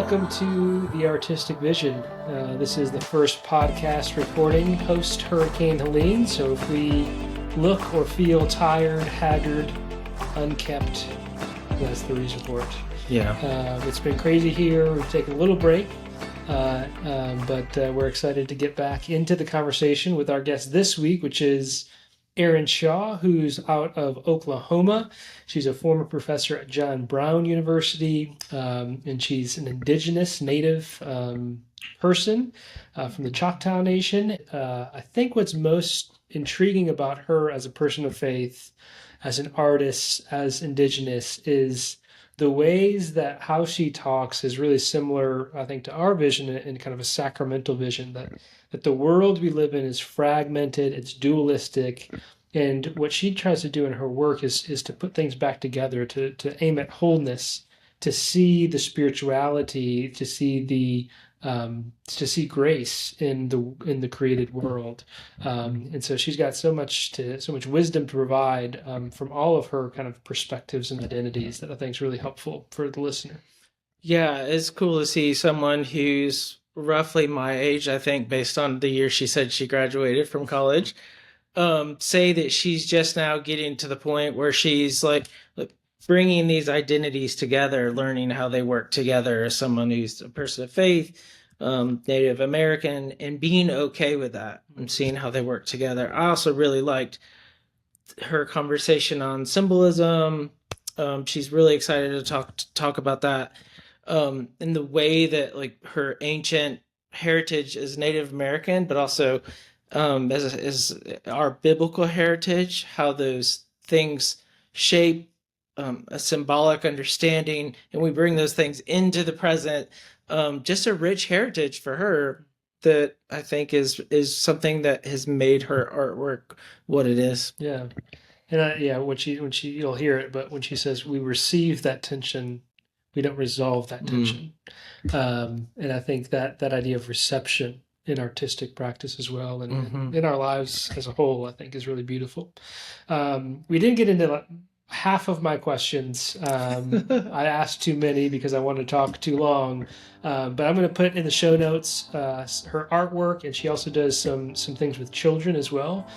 welcome to The Artistic Vision. This is the first podcast recording post Hurricane Helene, so if we look or feel tired, haggard, unkept, that's the reason for it. Yeah. It's been crazy here. We've taken a little break, but we're excited to get back into the conversation with our guest this week, which is Erin Shaw, who's out of Oklahoma. She's a former professor at John Brown University, and she's an indigenous native person from the Choctaw Nation. I think what's most intriguing about her as a person of faith, as an artist, as indigenous, is the ways that how she talks is really similar, I think, to our vision in kind of a sacramental vision, that the world we live in is fragmented, it's dualistic, and what she tries to do in her work is to put things back together, to aim at wholeness, to see the spirituality, to see grace in the created world, and so she's got so much wisdom to provide from all of her kind of perspectives and identities that I think is really helpful for the listener. Yeah, it's cool to see someone who's roughly my age, I think, based on the year she said she graduated from college, say that she's just now getting to the point where she's like bringing these identities together, learning how they work together as someone who's a person of faith, Native American, and being okay with that and seeing how they work together. I also really liked her conversation on symbolism. She's really excited to talk about that, in the way that like her ancient heritage is Native American, but also as our biblical heritage, how those things shape a symbolic understanding, and we bring those things into the present. Just a rich heritage for her that I think is something that has made her artwork what it is. Yeah, and when she you'll hear it, but when she says we receive that tension, we don't resolve that tension, and I think that idea of reception in artistic practice as well, and in our lives as a whole, I think is really beautiful. We didn't get into half of my questions. I asked too many because I wanted to talk too long, but I'm going to put in the show notes her artwork, and she also does some things with children as well.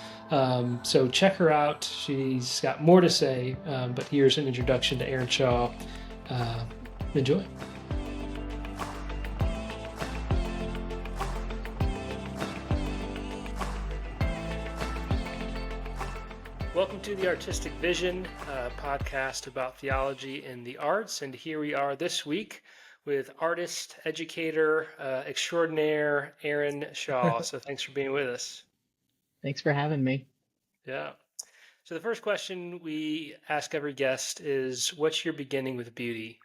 So check her out. She's got more to say, but here's an introduction to Erin Shaw. Enjoy. Welcome to the Artistic Vision, podcast about theology and the arts. And here we are this week with artist, educator, extraordinaire, Erin Shaw. So thanks for being with us. Thanks for having me. Yeah. So the first question we ask every guest is, what's your beginning with beauty?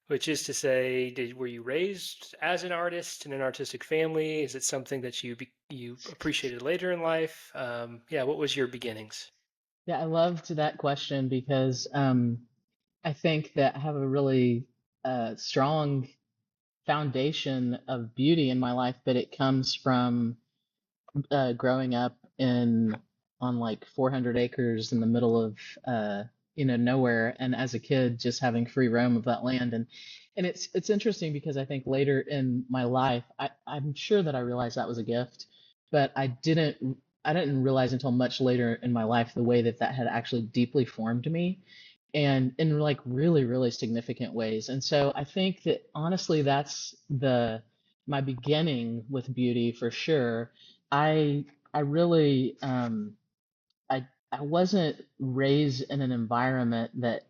Which is to say, were you raised as an artist in an artistic family? Is it something that you appreciated later in life? What was your beginnings? Yeah, I loved that question because I think that I have a really strong foundation of beauty in my life, but it comes from growing up on like 400 acres in the middle of nowhere, and as a kid just having free roam of that land. And it's interesting because I think later in my life, I'm sure that I realized that was a gift, but I didn't realize until much later in my life the way that had actually deeply formed me, and in like really, really significant ways. And so I think that honestly, that's my beginning with beauty for sure. I really I wasn't raised in an environment that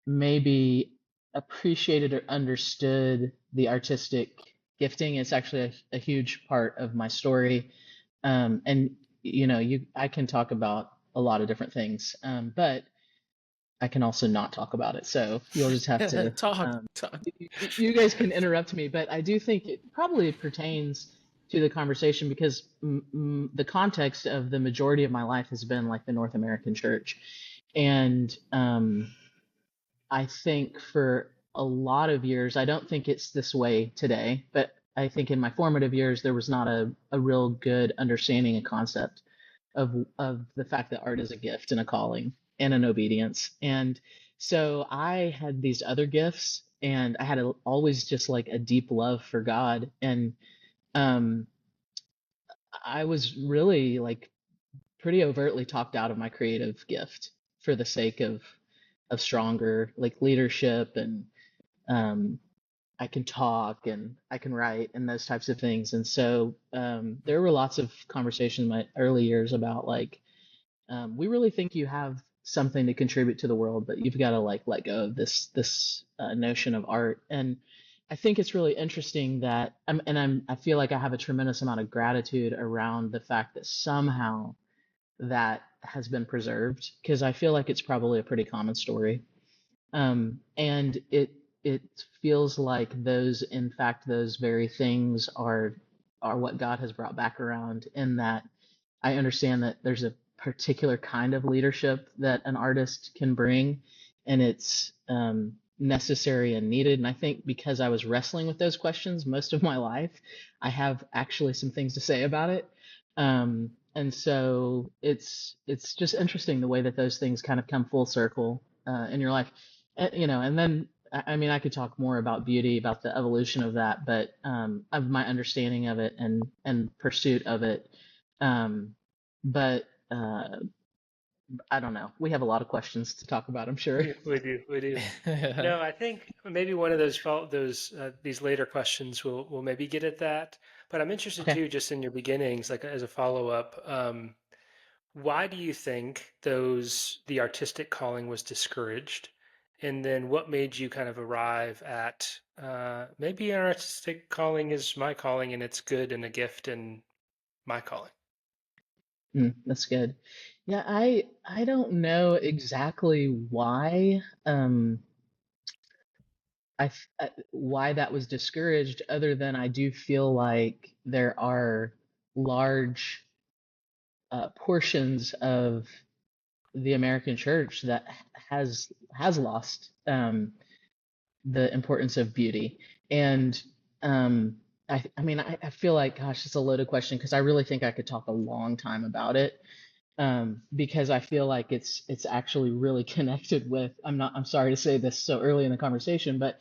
maybe appreciated or understood the artistic gifting. It's actually a huge part of my story. And I can talk about a lot of different things, but I can also not talk about it. So you'll just have to talk. You guys can interrupt me, but I do think it probably pertains to the conversation because the context of the majority of my life has been like the North American church. And I think for a lot of years, I don't think it's this way today, but I think in my formative years, there was not a real good understanding and concept of the fact that art is a gift and a calling and an obedience. And So I had these other gifts, and I had always just like a deep love for God, and um, I was really like pretty overtly talked out of my creative gift for the sake of stronger like leadership, and um, I can talk and I can write and those types of things. And so there were lots of conversations in my early years about like, we really think you have something to contribute to the world, but you've got to like let go of this notion of art. And I think it's really interesting that I feel like I have a tremendous amount of gratitude around the fact that somehow that has been preserved, because I feel like it's probably a pretty common story. And it feels like those, in fact, those very things are what God has brought back around, in that I understand that there's a particular kind of leadership that an artist can bring, and it's necessary and needed. And I think because I was wrestling with those questions most of my life, I have actually some things to say about it. And so it's just interesting the way that those things kind of come full circle in your life. And then I mean, I could talk more about beauty, about the evolution of that, but of my understanding of it and pursuit of it. Um, but I don't know. We have a lot of questions to talk about, I'm sure. We do, we do. No, I think maybe one of those these later questions will maybe get at that. But I'm interested Okay. too, just in your beginnings, like as a follow-up, why do you think the artistic calling was discouraged? And then what made you kind of arrive at maybe an artistic calling is my calling and it's good and a gift and my calling? That's good. Yeah, I don't know exactly why why that was discouraged, other than I do feel like there are large portions of the American church that has lost the importance of beauty. And I mean, I feel like, gosh, it's a loaded question because I really think I could talk a long time about it, because I feel like it's actually really connected with. I'm sorry to say this so early in the conversation, but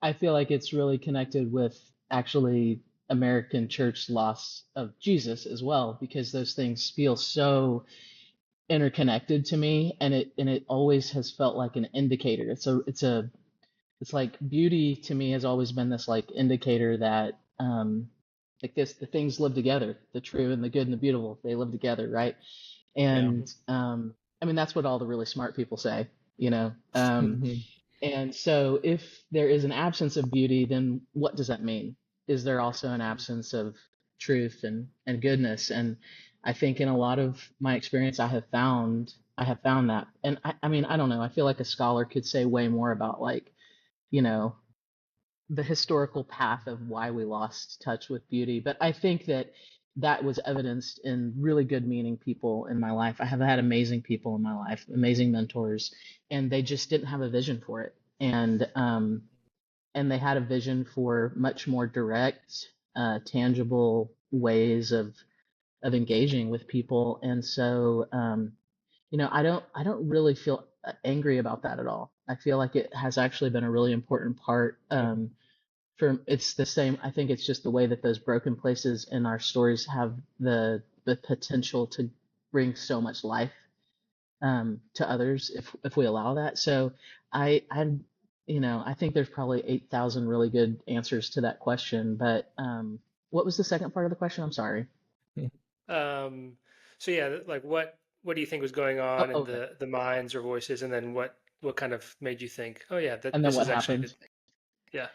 I feel like it's really connected with actually American church loss of Jesus as well, because those things feel so interconnected to me, and it always has felt like an indicator. It's like beauty to me has always been this like indicator that like this the things live together, the true and the good and the beautiful, they live together, right? Yeah. And I mean that's what all the really smart people say, you know. And so if there is an absence of beauty, then what does that mean? Is there also an absence of truth and goodness? And I think in a lot of my experience I have found that. And I mean, I don't know, I feel like a scholar could say way more about like, you know, the historical path of why we lost touch with beauty. But I think that that was evidenced in really good meaning people in my life. I have had amazing people in my life, amazing mentors, and they just didn't have a vision for it. And they had a vision for much more direct, tangible ways of engaging with people. And so, I don't really feel angry about that at all. I feel like it has actually been a really important part. It's the same. I think it's just the way that those broken places in our stories have the potential to bring so much life to others if we allow that. So I think there's probably 8,000 really good answers to that question. But what was the second part of the question? I'm sorry. Um, so yeah, like what do you think was going Oh, on in okay. the minds or voices, and then what kind of made you think, oh yeah, that And then this what is actually a happened? good thing? Yeah.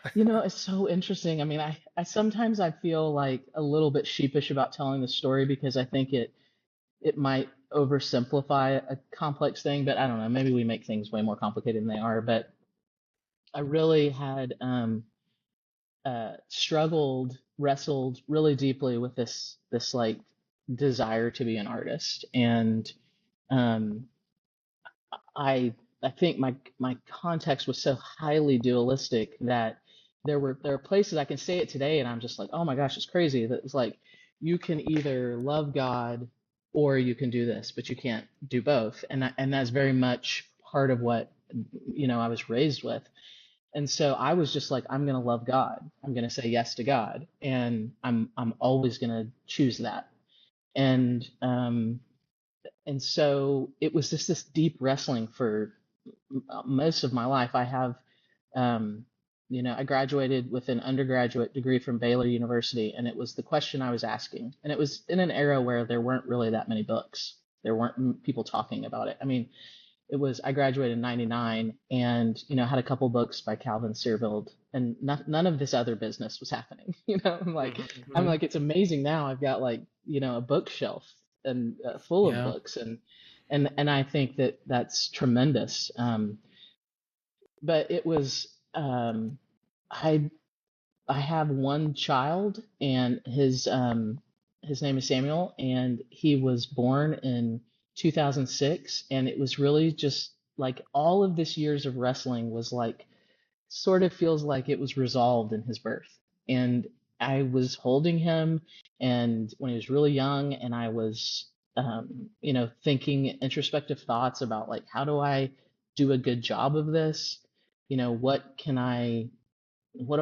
It's so interesting. I mean, I sometimes I feel like a little bit sheepish about telling the story because I think it might oversimplify a complex thing, but I don't know. Maybe we make things way more complicated than they are. But I really had wrestled really deeply with this like desire to be an artist, and um, I I think my context was so highly dualistic that there are places I can say it today, and I'm just like, oh my gosh, it's crazy. That it's like you can either love God or you can do this, but you can't do both, and that's very much part of what I was raised with. And so I was just like, I'm going to love God. I'm going to say yes to God, and I'm always going to choose that. And so it was just this deep wrestling for most of my life. I have, I graduated with an undergraduate degree from Baylor University, and it was the question I was asking. And it was in an era where there weren't really that many books. There weren't people talking about it. I mean, I graduated in 99, and, had a couple books by Calvin Searveld, and none of this other business was happening. I'm like, it's amazing now. I've got like, a bookshelf and full of Yeah. books, and I think that that's tremendous. But it was, I have one child, and his name is Samuel, and he was born in 2006, and it was really just like all of this years of wrestling was like sort of feels like it was resolved in his birth. And I was holding him, and when he was really young, and I was thinking introspective thoughts about like, how do I do a good job of this? What do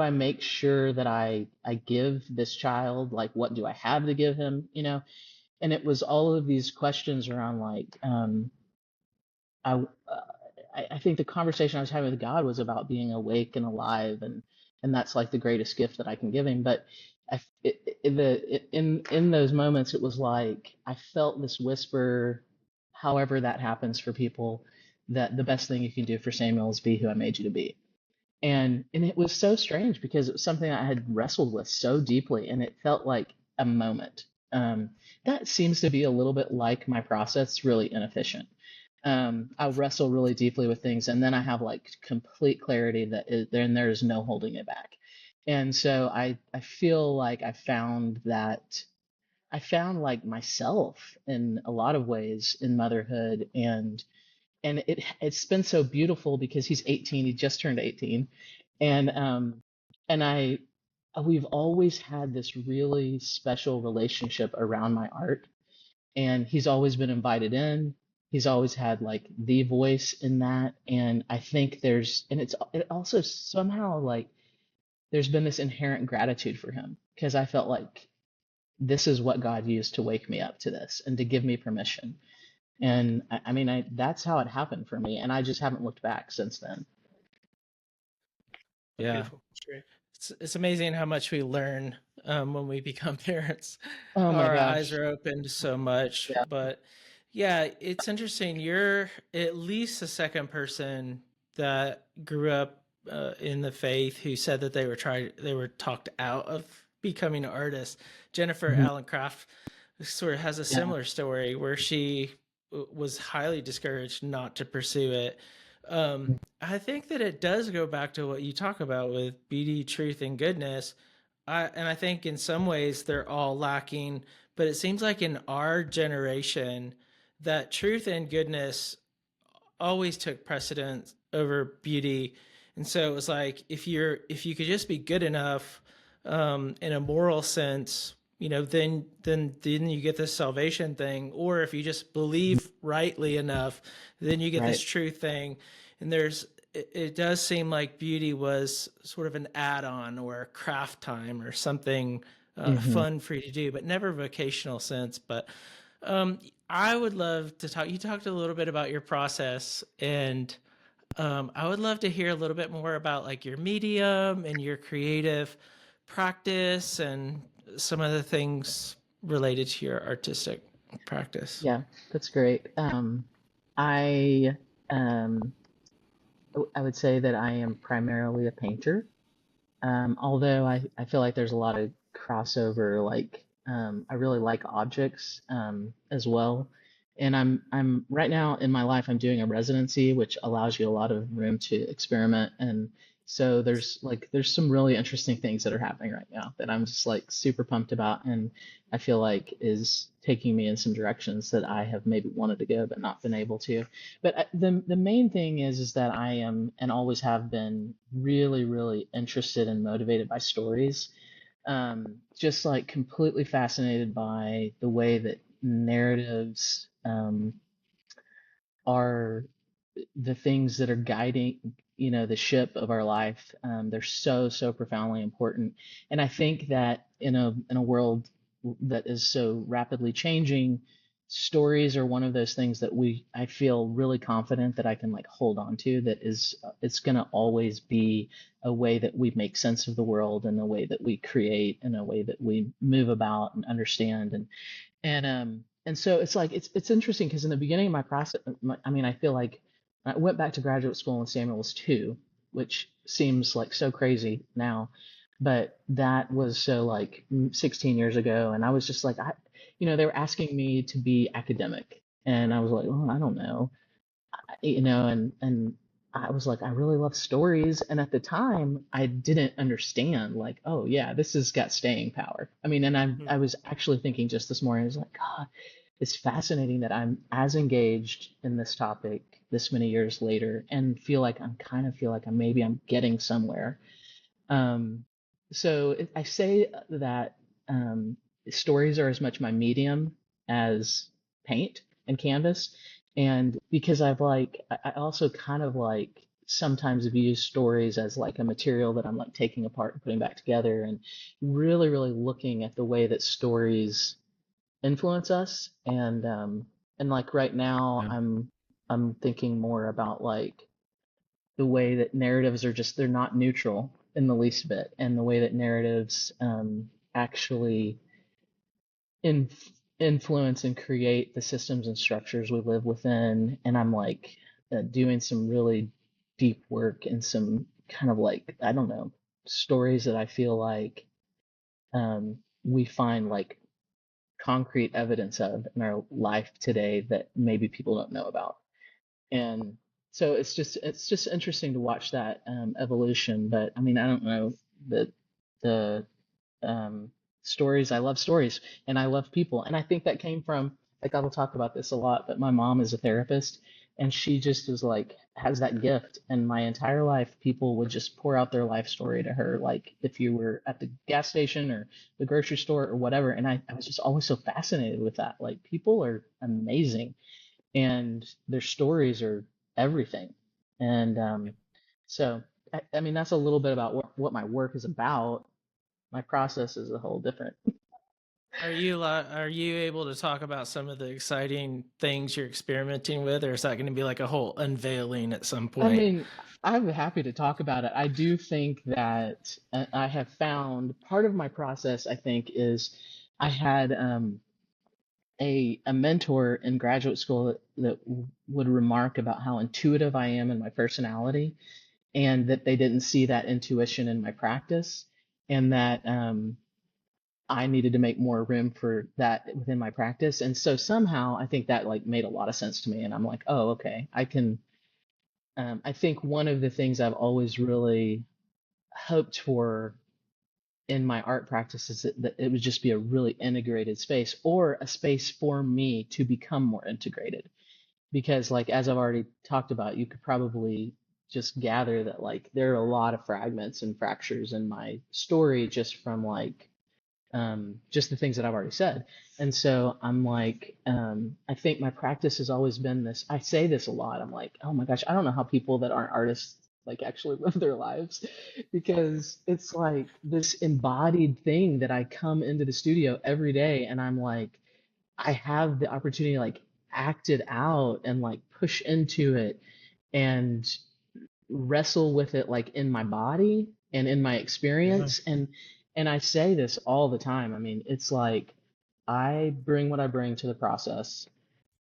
I make sure that I give this child? Like, what do I have to give him? And it was all of these questions around like, I, uh, I think the conversation I was having with God was about being awake and alive, and that's like the greatest gift that I can give him. But in those moments, it was like I felt this whisper, however that happens for people, that the best thing you can do for Samuel is be who I made you to be. And it was so strange because it was something I had wrestled with so deeply, and it felt like a moment. That seems to be a little bit like my process. It's really inefficient. I wrestle really deeply with things, and then I have like complete clarity then there is no holding it back. And so I feel like I found like myself in a lot of ways in motherhood, and it's been so beautiful because he's 18. He just turned 18, and we've always had this really special relationship around my art, and he's always been invited in. He's always had like the voice in that, and I think it also somehow like there's been this inherent gratitude for him because I felt like this is what God used to wake me up to this and to give me permission. And I mean, that's how it happened for me, and I just haven't looked back since then. Yeah. Beautiful. That's great. It's amazing how much we learn when we become parents. Oh my Our eyes gosh. are opened so much. Yeah. But yeah, it's interesting. You're at least the second person that grew up in the faith who said that they were talked out of becoming an artist. Jennifer Mhm. Allen Craft sort of has a Yeah. similar story where she was highly discouraged not to pursue it. I think that it does go back to what you talk about with beauty, truth, and goodness. And I think in some ways they're all lacking, but it seems like in our generation that truth and goodness always took precedence over beauty. And so it was like if you could just be good enough in a moral sense, then you get this salvation thing, or if you just believe rightly enough, then you get this Right. truth thing. And it does seem like beauty was sort of an add-on or a craft time or something Hmm. fun for you to do, but never vocational sense. But um, I would love to talk. You talked a little bit about your process, and I would love to hear a little bit more about like your medium and your creative practice and some of the things related to your artistic practice. Yeah, that's great. I um, I would say that I am primarily a painter. Although I feel like there's a lot of crossover, like I really like objects as well. And I'm right now in my life I'm doing a residency, which allows you a lot of room to experiment. And so there's some really interesting things that are happening right now that I'm just like super pumped about, and I feel like is taking me in some directions that I have maybe wanted to go but not been able to. But the main thing is that I am and always have been really, really interested and motivated by stories. Just like completely fascinated by the way that narratives are. the things that are guiding, the ship of our life. They're so profoundly important. And I think that in a world that is so rapidly changing, stories are one of those things that I feel really confident that I can like hold on to, that is it's going to always be a way that we make sense of the world, and a way that we create, and a way that we move about and understand. And so it's like it's interesting, because in the beginning of my process, I mean, I feel like I went back to graduate school when Samuel was 2, which seems like so crazy now, but that was so like 16 years ago. And I was just like, they were asking me to be academic, and I was like, oh, I don't know, and I was like, I really love stories. And at the time, I didn't understand, like, oh yeah, this has got staying power. I mean, and I was actually thinking just this morning, I was like, God, it's fascinating that I'm as engaged in this topic this many years later, and feel like maybe I'm getting somewhere. Um, I say that stories are as much my medium as paint and canvas. And because I also kind of like sometimes view stories as like a material that I'm like taking apart and putting back together, and really looking at the way that stories influence us. And like right now, Yeah. I'm thinking more about like the way that narratives are just, they're not neutral in the least bit, and the way that narratives actually in, influence and create the systems and structures we live within. And I'm like doing some really deep work in some kind of like, I don't know, stories that I feel like we find like concrete evidence of in our life today that maybe people don't know about. And so it's just interesting to watch that evolution. But I mean, I don't know, the um, stories. I love stories, and I love people, and I think that came from, like, I will talk about this a lot, but my mom is a therapist, and she just is like has that gift. And my entire life, people would just pour out their life story to her, like if you were at the gas station or the grocery store or whatever. And I was just always so fascinated with that. Like, people are amazing, and their stories are everything. And so, I mean, that's a little bit about what my work is about. My process is a whole different. Are you able to talk about some of the exciting things you're experimenting with, or is that going to be like a whole unveiling at some I point? mean, I'm happy to talk about it. I do think that I have found part of my process, I think, is I had a mentor in graduate school that would remark about how intuitive I am in my personality, and that they didn't see that intuition in my practice, and that I needed to make more room for that within my practice. And so somehow I think that like made a lot of sense to me. And I'm like, oh, okay, I can. I think one of the things I've always really hoped for in my art practice is that it would just be a really integrated space, or a space for me to become more integrated. Because, like, as I've already talked about, you could probably just gather that like there are a lot of fragments and fractures in my story, just from like just the things that I've already said. And so I'm like, I think my practice has always been this. I say this a lot. I'm like, oh my gosh, I don't know how people that aren't artists like actually live their lives, because it's like this embodied thing that I come into the studio every day, and I'm like, I have the opportunity to like act it out and like push into it and wrestle with it like in my body and in my Yeah. experience. And I say this all the time. I mean, it's like I bring what I bring to the process,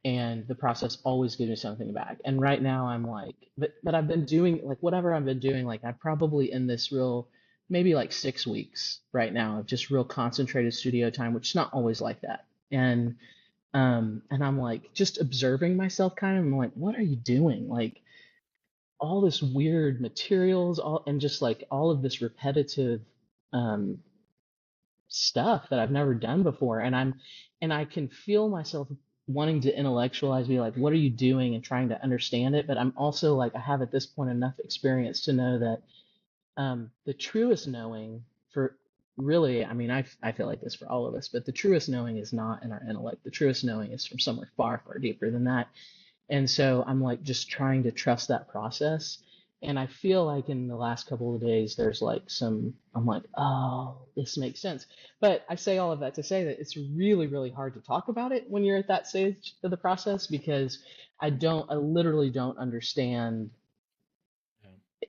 and the process always gives me something back. And right now I'm like, but I've been doing like whatever I've been doing, like I'm probably in this real, maybe like 6 weeks right now of just real concentrated studio time, which is not always like that. And I'm like just observing myself kind of. I'm like, what are you doing? Like, all this weird materials, all, and just like all of this repetitive um, stuff that I've never done before. And I can feel myself wanting to intellectualize, be like, what are you doing, and trying to understand it. But I'm also like, I have at this point enough experience to know that the truest knowing, for really, I mean, I feel like this for all of us, but the truest knowing is not in our intellect. The truest knowing is from somewhere far deeper than that. And so I'm like just trying to trust that process. And I feel like in the last couple of days, there's like I'm like, oh, this makes sense. But I say all of that to say that it's really, really hard to talk about it when you're at that stage of the process, because I literally don't understand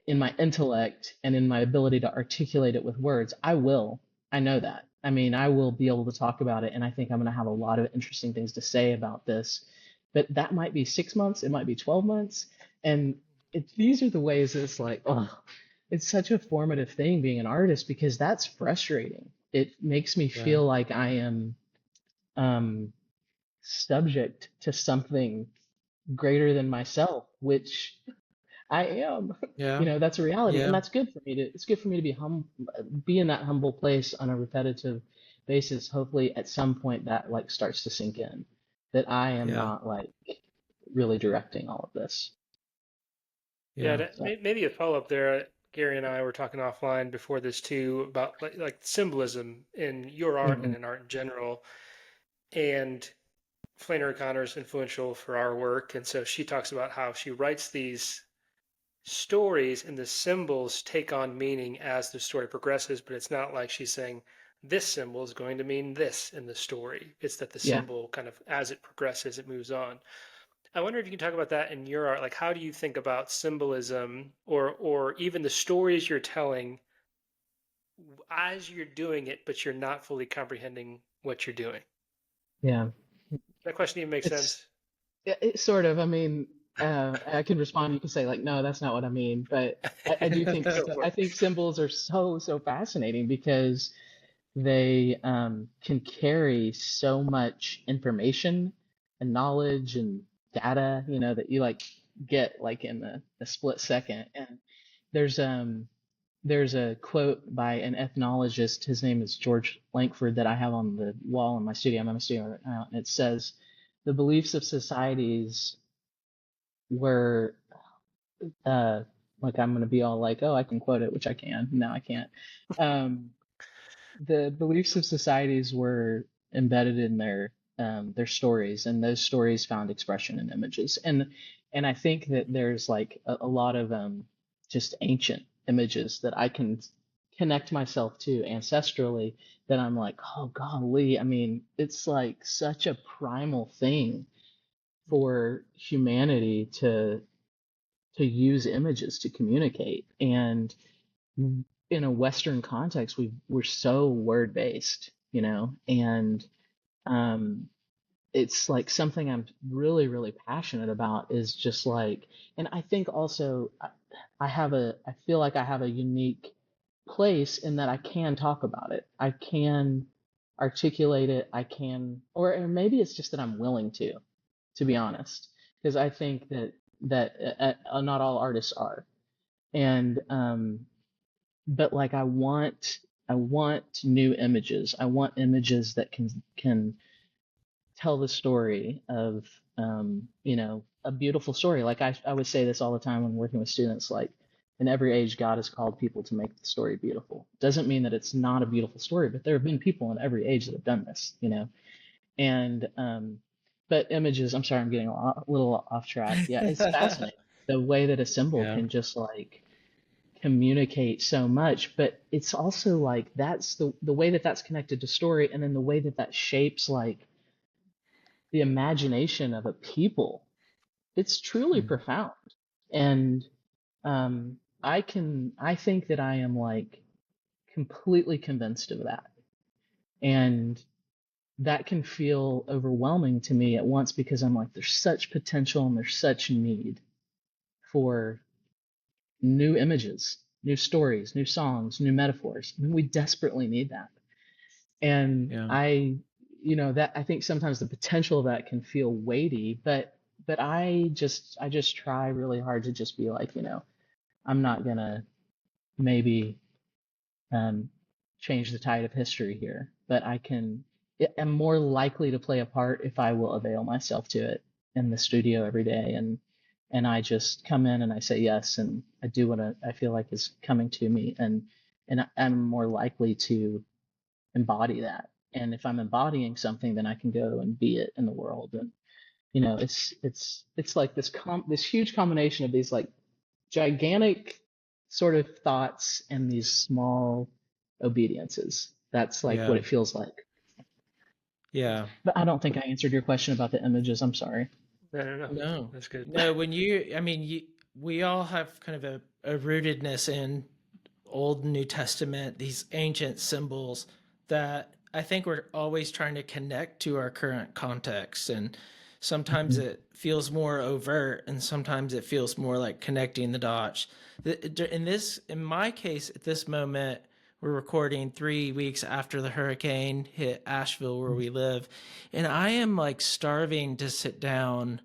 in my intellect and in my ability to articulate it with words. I know that. I mean, I will be able to talk about it, and I think I'm going to have a lot of interesting things to say about this. But that might be 6 months, it might be 12 months. And these are the ways it's like, oh, it's such a formative thing being an artist, because that's frustrating. It makes me Yeah. feel like I am subject to something greater than myself, which I am. Yeah. That's a reality, and Yeah. that's good for me to. It's good for me to be in that humble place on a repetitive basis. Hopefully, at some point, that like starts to sink in, that I am Yeah. not like really directing all of this. Yeah, Yeah. So, maybe a follow up there. Gary and I were talking offline before this too about like symbolism in your art hmm and in art in general. And Flannery O'Connor's influential for our work, and so she talks about how she writes these stories and the symbols take on meaning as the story progresses, but it's not like she's saying this symbol is going to mean this in the story. It's that the yeah, symbol kind of as it progresses, it moves on. I wonder if you can talk about that in your art. Like, how do you think about symbolism or even the stories you're telling as you're doing it, but you're not fully comprehending what you're doing? yeah. That question even makes It's sense. it sort of. I mean, I can respond. You can say like, no, that's not what I mean. But I do think Go for I it. think symbols are so fascinating, because they can carry so much information and knowledge and data, that you like get like in a split second. And there's um there's a quote by an ethnologist. His name is George Lankford, that I have on the wall in my studio. I'm in my studio right now, and it says, "The beliefs of societies were like I'm gonna be all like, oh, I can quote it, which I can. No, I can't. Um, the beliefs of societies were embedded in their stories, and those stories found expression in images. And I think that there's like a lot of just ancient images that I can connect myself to ancestrally, that I'm like, oh golly, I mean, it's like such a primal thing for humanity to use images to communicate. And in a Western context, we're so word based, and um, it's like something I'm really, really passionate about, is just like, and I think also I feel like I have a unique place in that I can talk about it. I can articulate it. I can, or maybe it's just that I'm willing to be honest, because I think that not all artists are. And but like I want new images. I want images that can tell the story of a beautiful story. Like I would say this all the time when working with students, like in every age God has called people to make the story beautiful. Doesn't mean that it's not a beautiful story, but there have been people in every age that have done this. And but images, I'm sorry, I'm getting a little off track. Yeah, it's fascinating the way that a symbol Yeah. can just like communicate so much, but it's also like that's the way that that's connected to story, and then the way that that shapes like the imagination of a people. It's truly Mm. profound. And I think that I am like completely convinced of that. And that can feel overwhelming to me at once, because I'm like, there's such potential and there's such need for new images, new stories, new songs, new metaphors. I mean, we desperately need that. And Yeah. that I think sometimes the potential of that can feel weighty, but I just try really hard to just be like, I'm not gonna maybe um, change the tide of history here, but I'm more likely to play a part if I will avail myself to it in the studio every day, and I just come in and I say yes, and I do what I feel like is coming to me, and I'm more likely to embody that. And if I'm embodying something, then I can go and be it in the world. It's like this huge combination of these like gigantic sort of thoughts and these small obediences. That's like what Yeah. it feels like. Yeah. But I don't think I answered your question about the images. I'm sorry. No. No. That's good. No, we all have kind of a rootedness in Old and New Testament, these ancient symbols that I think we're always trying to connect to our current context. And sometimes Mhm. it feels more overt and sometimes it feels more like connecting the dots. In my case, at this moment, we're recording 3 weeks after the hurricane hit Asheville, where we live. And I am like starving to sit down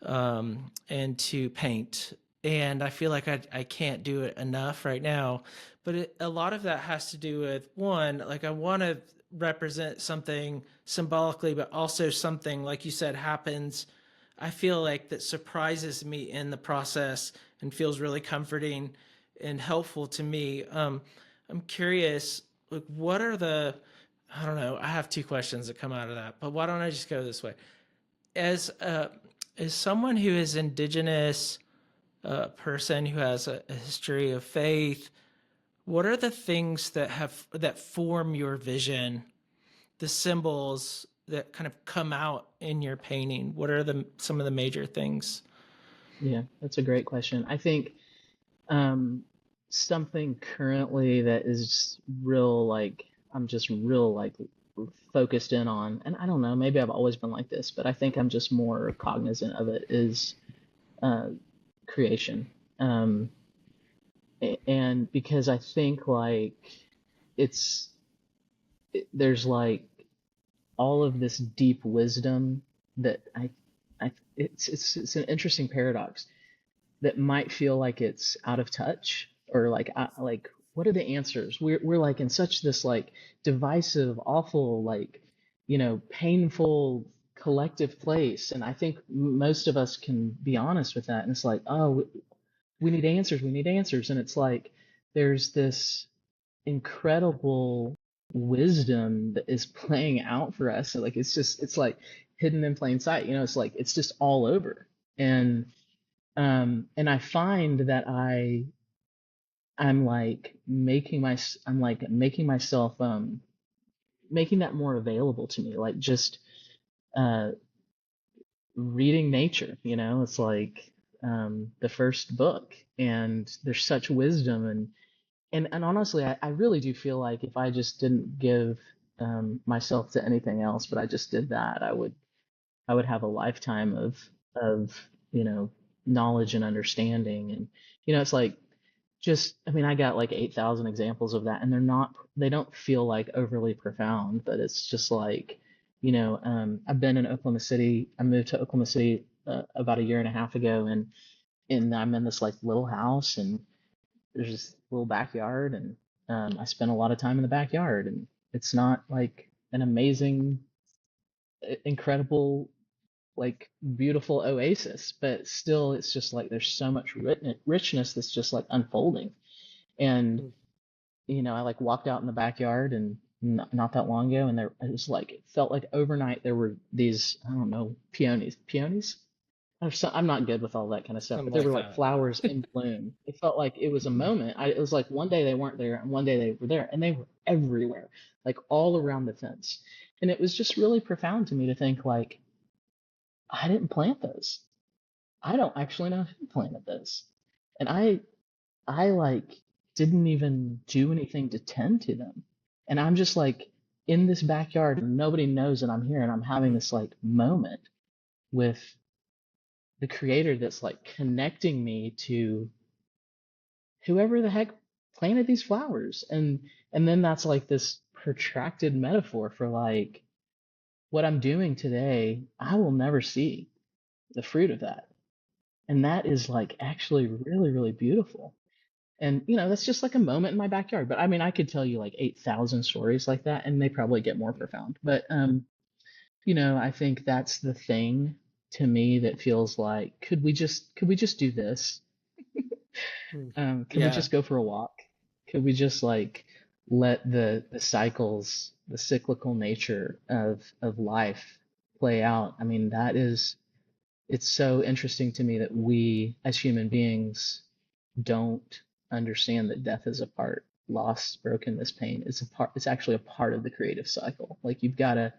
and to paint. And I feel like I can't do it enough right now. But a lot of that has to do with one, like I want to represent something symbolically, but also something, like you said, happens. I feel like that surprises me in the process and feels really comforting and helpful to me. I'm curious, like, what are I don't know, I have two questions that come out of that, but why don't I just go this way? As as someone who is indigenous, person who has a history of faith, what are the things that form your vision? The symbols that kind of come out in your painting. What are some of the major things? Yeah, that's a great question. I think um, something currently that is real, like, I'm just real, like, focused in on, and I don't know, maybe I've always been like this, but I think I'm just more cognizant of it, is uh, creation. Um, and because I think, like, it's, there's like all of this deep wisdom that it's an interesting paradox that might feel like it's out of touch, or like like what are the answers? We're like in such this like divisive, awful, like painful collective place, and I think most of us can be honest with that. And it's like, oh, we need answers, we need answers, and it's like there's this incredible wisdom that is playing out for us. So like it's like hidden in plain sight. It's like it's just all over. And I find that I'm like making myself making that more available to me, like just uh reading nature. It's like the first book, and there's such wisdom. And honestly, I really do feel like if I just didn't give myself to anything else, but I just did that, I would have a lifetime of knowledge and understanding. And it's like, just, I mean, I got like 8,000 examples of that, and they don't feel like overly profound, but it's just like, I've been in Oklahoma City. I moved to Oklahoma City about a year and a half ago, and I'm in this like little house, and there's this little backyard, and I spent a lot of time in the backyard, and it's not like an amazing, incredible, like beautiful oasis, but still, it's just like there's so much richness that's just like unfolding. And Mm. I like walked out in the backyard, and not that long ago, and there it was like it felt like overnight there were these, I don't know, peonies. I'm not good with all that kind of stuff, but Something there like were like that. flowers in bloom. It felt like it was a moment. It was like one day they weren't there, and one day they were there, and they were everywhere, like all around the fence. And it was just really profound to me to think like, I didn't plant those. I don't actually know who planted those. And I like didn't even do anything to tend to them. And I'm just like in this backyard, and nobody knows that I'm here, and I'm having Mm. this like moment with the creator that's like connecting me to whoever the heck planted these flowers. And then that's like this protracted metaphor for like what I'm doing today. I will never see the fruit of that. And that is like actually really, really beautiful. And that's just like a moment in my backyard. But I mean, I could tell you like 8,000 stories like that, and they probably get more profound. But I think that's the thing to me that feels like, could we just do this? Mm. Can we Yeah. just go for a walk? Could we just like let the cycles, the cyclical nature of life play out? I mean, that is it's so interesting to me that we as human beings don't understand that death is a part, loss, brokenness, pain is a part, it's actually a part of the creative cycle. Like you got,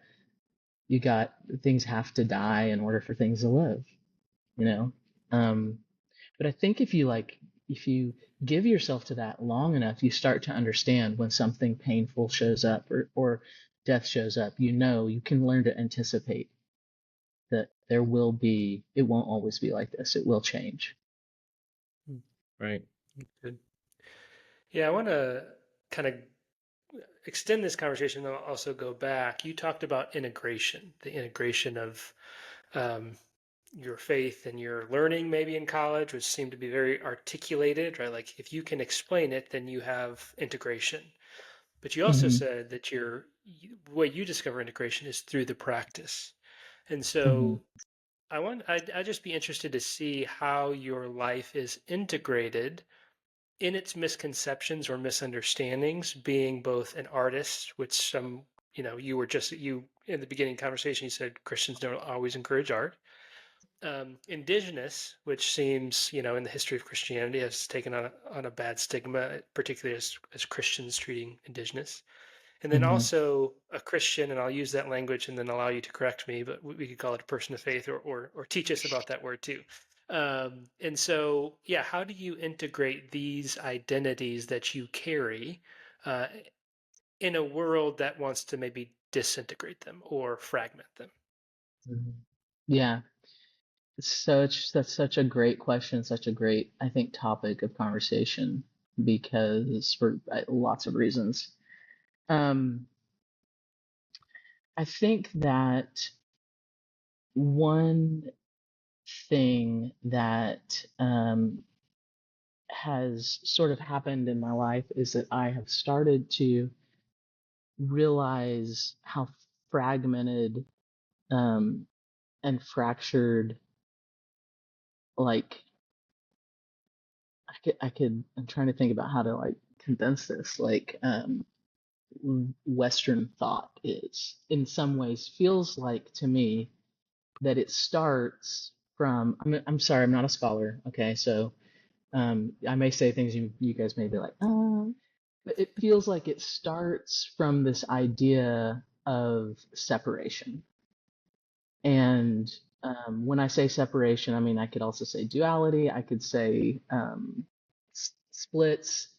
things have to die in order for things to live, you know? Um, but I think if you give yourself to that long enough, you start to understand when something painful shows up or death shows up, you can learn to anticipate that it won't always be like this. It will change. Right. Good. Yeah, I want to kind of extend this conversation and also go back. You talked about integration, the integration of um, your faith and your learning maybe in college, which seemed to be very articulated, right? Like if you can explain it, then you have integration. But you also Hmm. said that the way you discover integration is through the practice. And Hmm. so I'd just be interested to see how your life is integrated in its misconceptions or misunderstandings, being both an artist, which you in the beginning conversation, you said Christians don't always encourage art. Indigenous, which seems, in the history of Christianity has taken on a bad stigma, particularly as Christians treating indigenous. And then Hmm. also a Christian, and I'll use that language and then allow you to correct me, but we could call it a person of faith or teach us about that word too. And so, yeah, how do you integrate these identities that you carry uh, in a world that wants to maybe disintegrate them or fragment them? Hmm. Yeah. That's such a great question, such a great, I think, topic of conversation because for lots of reasons. Um, I think that one thing that has sort of happened in my life is that I have started to realize how fragmented um, and fractured, like I'm trying to think about how to like condense this, Western thought is in some ways feels like to me that it starts from, I'm sorry, I'm not a scholar. Okay. So, I may say things you guys may be like, but it feels like it starts from this idea of separation. And when I say separation, I mean, I could also say duality. I could say splits.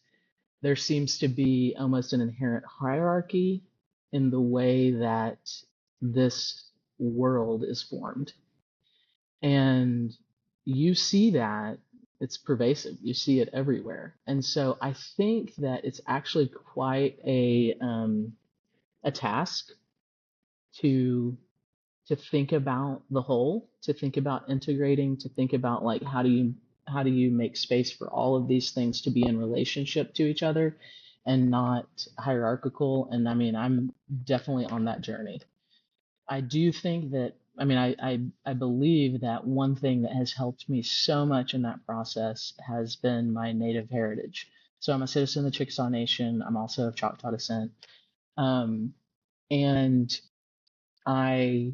There seems to be almost an inherent hierarchy in the way that this world is formed. And you see that it's pervasive. You see it everywhere. And so I think that it's actually quite a task to think about the whole, to think about integrating, to think about like how do you make space for all of these things to be in relationship to each other and not hierarchical. And I mean, I'm definitely on that journey. I do think that, I mean, I believe that one thing that has helped me so much in that process has been my native heritage. So I'm a citizen of the Chickasaw Nation. I'm also of Choctaw descent. Um, and I,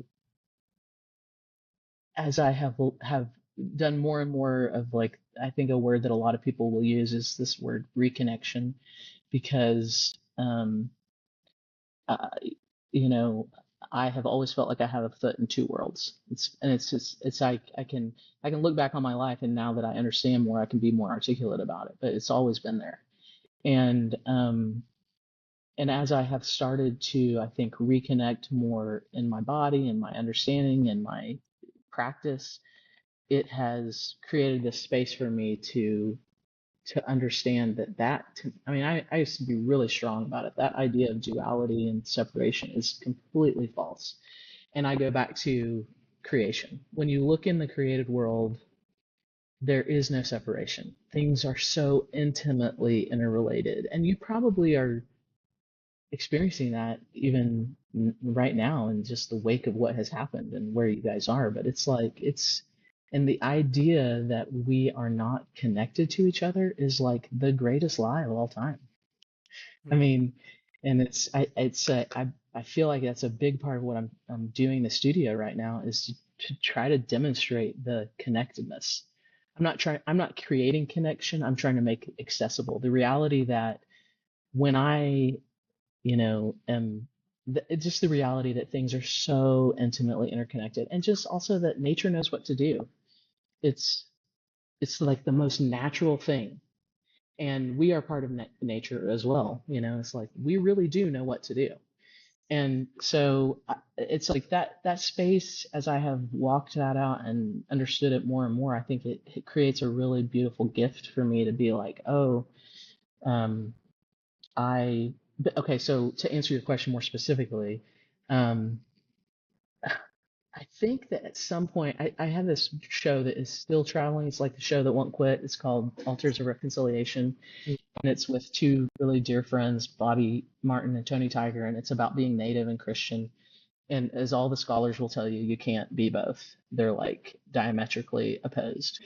as I have done more and more of like, I think a word that a lot of people will use is this word reconnection, because uh, you know, I have always felt like I have a foot in two worlds. It's just it's like I can look back on my life, and now that I understand more, I can be more articulate about it. But it's always been there. And and as I have started to, I think, reconnect more in my body and my understanding and my practice, it has created this space for me to understand I mean, I used to be really strong about it. That idea of duality and separation is completely false. And I go back to creation. When you look in the created world, there is no separation. Things are so intimately interrelated. And you probably are experiencing that even right now in just the wake of what has happened and where you guys are. But and the idea that we are not connected to each other is like the greatest lie of all time. I Mm. mean, and I feel like that's a big part of what I'm doing in the studio right now is to try to demonstrate the connectedness. I'm not creating connection. I'm trying to make it accessible. The reality that when I, am it's just the reality that things are so intimately interconnected, and just also that nature knows what to do. It's it's like the most natural thing, and we are part of nature as well. It's like we really do know what to do. And so it's like that space, as I have walked that out and understood it more and more, I think it creates a really beautiful gift for me to be like, oh, um, okay, so to answer your question more specifically, um, I think that at some point, I have this show that is still traveling. It's like the show that won't quit. It's called Altars of Reconciliation. And it's with two really dear friends, Bobby Martin and Tony Tiger. And it's about being Native and Christian. And as all the scholars will tell you, you can't be both. They're like diametrically opposed.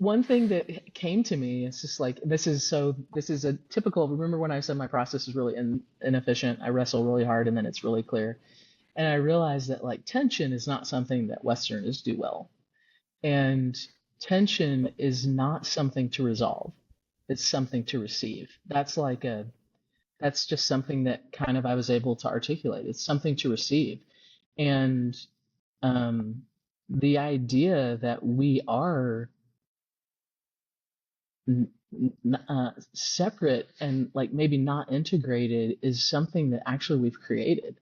One thing that came to me is just like, this is a typical, remember when I said my process is really inefficient? I wrestle really hard and then it's really clear. And I realized that like tension is not something that Westerners do well. And tension is not something to resolve. It's something to receive. That's just something that kind of I was able to articulate. It's something to receive. And um, the idea that we are separate and like maybe not integrated is something that actually we've created.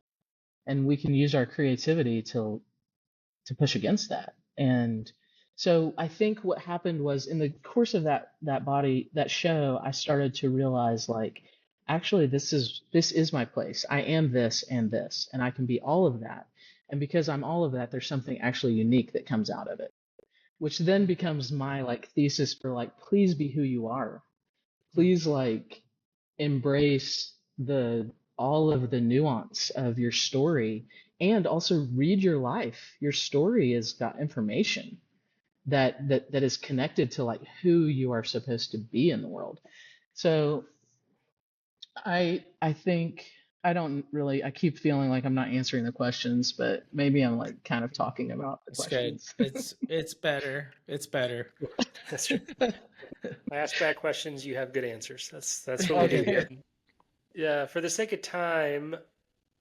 And we can use our creativity to push against that. And so I think what happened was in the course of that show, I started to realize like, actually this is my place. I am this and I can be all of that. And because I'm all of that, there's something actually unique that comes out of it, which then becomes my like thesis for like, please be who you are. Please like embrace the all of the nuance of your story and also read your life. Your story has got information that is connected to like who you are supposed to be in the world. So I think I keep feeling like I'm not answering the questions, but maybe I'm like kind of talking about the It's good. questions. It's better. It's better. That's true. I ask bad questions, you have good answers. That's what we do Okay. here. Yeah, for the sake of time,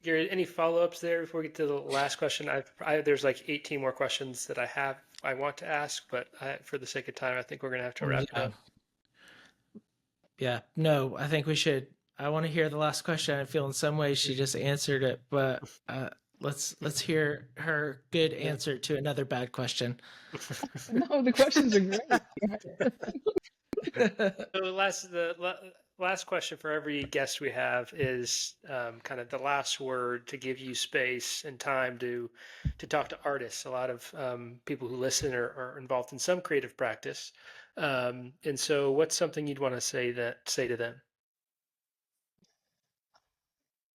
Gary, any follow-ups there before we get to the last question? There's like 18 more questions that I want to ask, but for the sake of time, I think we're gonna have to wrap it Yeah. up. Yeah. No, I think we should. I want to hear the last question. I feel in some ways she just answered it, but let's hear her good answer to another bad question. No, the questions are great. So the last question for every guest we have is kind of the last word to give you space and time to talk to artists. A lot of people who listen are involved in some creative practice, and so what's something you'd want to say to them?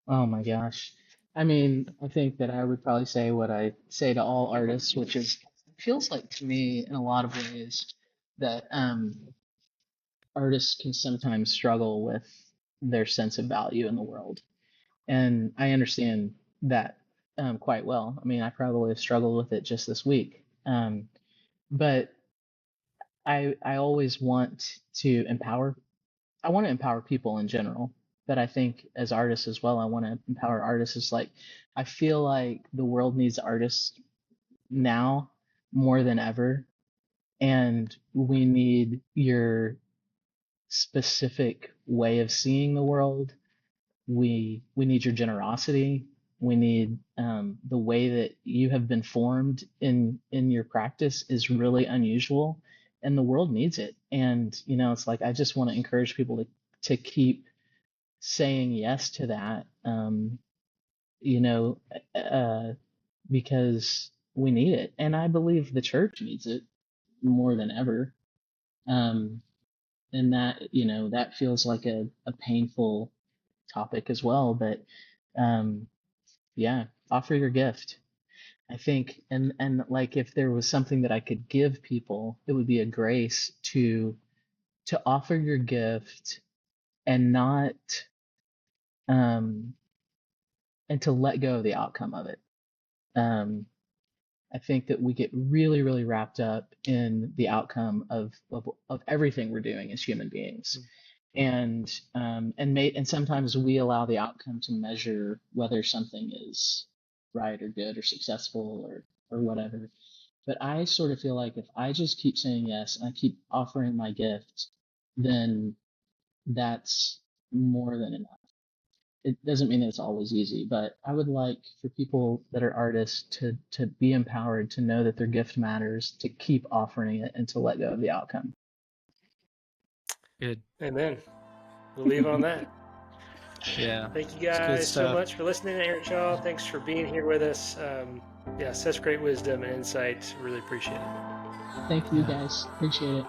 Oh my gosh. I mean, I think that I would probably say what I say to all artists, which is it feels like to me in a lot of ways that artists can sometimes struggle with their sense of value in the world. And I understand that quite well. I mean, I probably have struggled with it just this week. But I always want to empower people in general. But I think as artists as well, I want to empower artists. It's like I feel like the world needs artists now more than ever, and we need your specific way of seeing the world. We need your generosity. We need the way that you have been formed in your practice is really unusual, and the world needs it. And it's like I just want to encourage people to keep saying yes to that. You know, uh, because we need it, and I believe the church needs it more than ever. Um, and that that feels like a painful topic as well, but um, yeah, offer your gift. I think, and like if there was something that I could give people, it would be a grace to offer your gift and not um and to let go of the outcome of it. Um I think that we get really, really wrapped up in the outcome of everything we're doing as human beings. And sometimes we allow the outcome to measure whether something is right or good or successful or whatever. But I sort of feel like if I just keep saying yes and I keep offering my gift, then that's more than enough. It doesn't mean that it's always easy, but I would like for people that are artists to be empowered to know that their gift matters, to keep offering it, and to let go of the outcome. Good. Amen. We'll leave on that. Yeah. Thank you It's good guys so stuff. much for listening to Erin Shaw. Thanks for being here with us. Yeah, such great wisdom and insight. Really appreciate it. Thank you guys. Appreciate it.